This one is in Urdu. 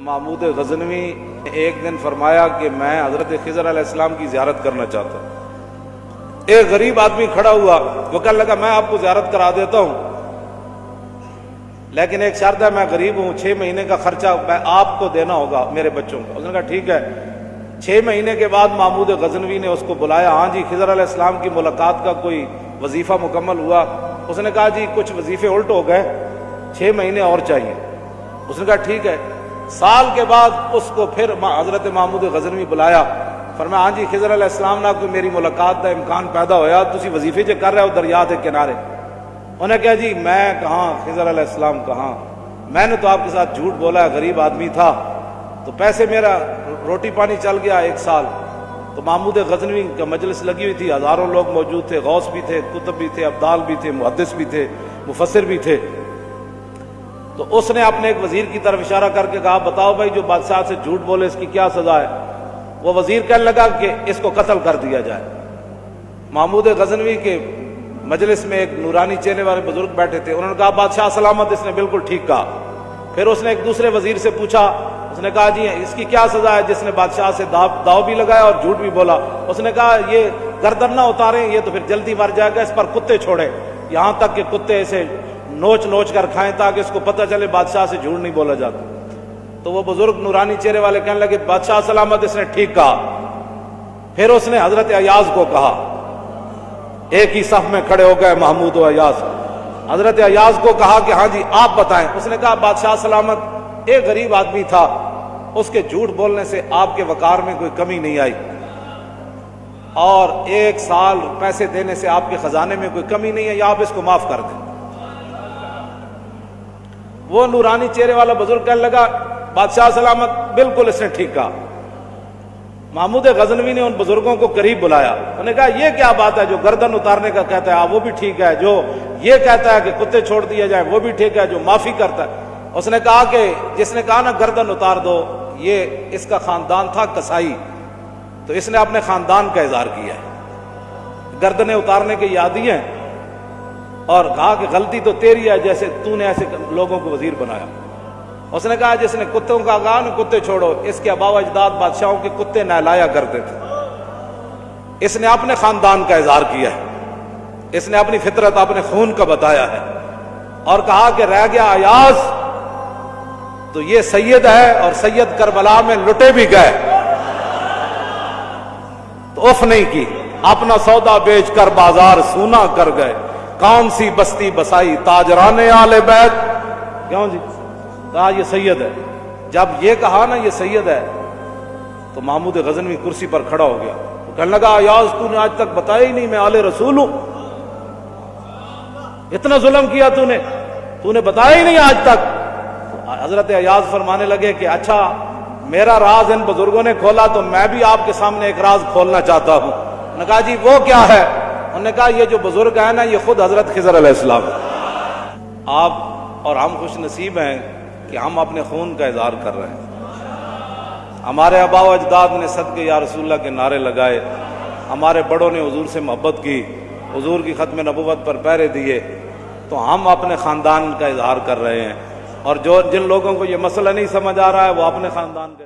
محمود غزنوی نے ایک دن فرمایا کہ میں حضرت خضر علیہ السلام کی زیارت کرنا چاہتا ہوں۔ ایک غریب آدمی کھڑا ہوا، وہ کہنے لگا میں آپ کو زیارت کرا دیتا ہوں، لیکن ایک شرط ہے، میں غریب ہوں، 6 مہینے کا خرچہ میں آپ کو دینا ہوگا میرے بچوں کو۔ اس نے کہا ٹھیک ہے۔ 6 مہینے کے بعد محمود غزنوی نے اس کو بلایا، ہاں جی خضر علیہ السلام کی ملاقات کا کوئی وظیفہ مکمل ہوا؟ اس نے کہا جی کچھ وظیفے الٹ ہو گئے، 6 مہینے اور چاہیے۔ اس نے کہا ٹھیک ہے۔ سال کے بعد اس کو پھر حضرت محمود غزنوی بلایا، فرمایا ہاں جی خضر علیہ السلام نہ کوئی میری ملاقات کا امکان پیدا ہویا، تسی وظیفے جو کر رہے ہو دریا کے کنارے؟ انہوں نے کہا جی میں کہاں، خضر علیہ السلام کہاں، میں نے تو آپ کے ساتھ جھوٹ بولا ہے، غریب آدمی تھا تو پیسے میرا روٹی پانی چل گیا 1 سال۔ تو محمود غزنوی کا مجلس لگی ہوئی تھی، ہزاروں لوگ موجود تھے، غوث بھی تھے، کتب بھی تھے، ابدال بھی تھے، محدث بھی تھے، مفسر بھی تھے۔ تو اس نے اپنے ایک وزیر کی طرف اشارہ کر کے کہا بتاؤ بھائی جو بادشاہ سے جھوٹ بولے اس کی کیا سزا ہے؟ وہ وزیر کہنے لگا کہ اس کو قتل کر دیا جائے۔ محمود غزنوی کے مجلس میں ایک نورانی چہرے والے بزرگ بیٹھے تھے، انہوں نے کہا بادشاہ سلامت، اس نے بالکل ٹھیک کہا۔ پھر اس نے ایک دوسرے وزیر سے پوچھا، اس نے کہا جی اس کی کیا سزا ہے جس نے بادشاہ سے داؤ بھی لگایا اور جھوٹ بھی بولا؟ اس نے کہا یہ گردن نہ اتاریں، یہ تو پھر جلدی مر جائے گا، اس پر کتے چھوڑیں، یہاں تک کہ کتے اسے نوچ نوچ کر کھائیں تاکہ اس کو پتہ چلے بادشاہ سے جھوٹ نہیں بولا جاتا۔ تو وہ بزرگ نورانی چہرے والے کہنے لگے بادشاہ سلامت، اس نے ٹھیک کہا۔ پھر اس نے حضرت ایاز کو کہا، ایک ہی صف میں کھڑے ہو گئے محمود و ایاز۔ حضرت ایاز کو کہا کہ ہاں جی آپ بتائیں۔ اس نے کہا بادشاہ سلامت، ایک غریب آدمی تھا، اس کے جھوٹ بولنے سے آپ کے وقار میں کوئی کمی نہیں آئی، اور 1 سال پیسے دینے سے آپ کے خزانے میں کوئی کمی نہیں ہے، یا آپ اس کو معاف کر دیں۔ وہ نورانی چہرے والا بزرگ کہنے لگا بادشاہ سلامت بالکل اس نے ٹھیک کہا۔ محمود غزنوی نے ان بزرگوں کو قریب بلایا، انہوں نے کہا یہ کیا بات ہے، جو گردن اتارنے کا کہتا ہے وہ بھی ٹھیک ہے، جو یہ کہتا ہے کہ کتے چھوڑ دیے جائیں وہ بھی ٹھیک ہے، جو معافی کرتا ہے۔ اس نے کہا کہ جس نے کہا نا گردن اتار دو، یہ اس کا خاندان تھا کسائی، تو اس نے اپنے خاندان کا اظہار کیا ہے، گردنیں اتارنے کے عادی ہیں، اور کہا کہ غلطی تو تیری ہے جیسے تو نے ایسے لوگوں کو وزیر بنایا۔ اس نے کہا جس نے کتوں کا کہا نا کتے چھوڑو، اس کے آباء و اجداد بادشاہوں کے کتے نہلایا کرتے تھے۔ اس نے اپنے خاندان کا اظہار کیا ہے، اس نے اپنی فطرت اپنے خون کا بتایا ہے، اور کہا کہ رہ گیا ایاز تو یہ سید ہے، اور سید کربلا میں لٹے بھی گئے تو اف نہیں کی، اپنا سودا بیچ کر بازار سونا کر گئے، کون سی بستی بسائی تاجران آل بیت۔ کیوں جی؟ کہا یہ سید ہے۔ جب یہ کہا نا یہ سید ہے تو محمود غزنوی کرسی پر کھڑا ہو گیا، وہ کہنے لگا ایاز تو نے آج تک بتایا ہی نہیں میں آل رسول ہوں، اتنا ظلم کیا تو نے بتایا ہی نہیں آج تک۔ حضرت ایاز فرمانے لگے کہ اچھا میرا راز ان بزرگوں نے کھولا تو میں بھی آپ کے سامنے ایک راز کھولنا چاہتا ہوں۔ انہوں نے کہا جی وہ کیا ہے؟ انہوں نے کہا یہ جو بزرگ ہیں نا یہ خود حضرت خضر علیہ السلام ہے۔ آپ اور ہم خوش نصیب ہیں کہ ہم اپنے خون کا اظہار کر رہے ہیں۔ ہمارے آباء و اجداد نے صدقے یا رسول اللہ کے نعرے لگائے، ہمارے بڑوں نے حضور سے محبت کی، حضور کی ختم نبوت پر پہرے دیے، تو ہم اپنے خاندان کا اظہار کر رہے ہیں، اور جن لوگوں کو یہ مسئلہ نہیں سمجھ آ رہا ہے وہ اپنے خاندان کا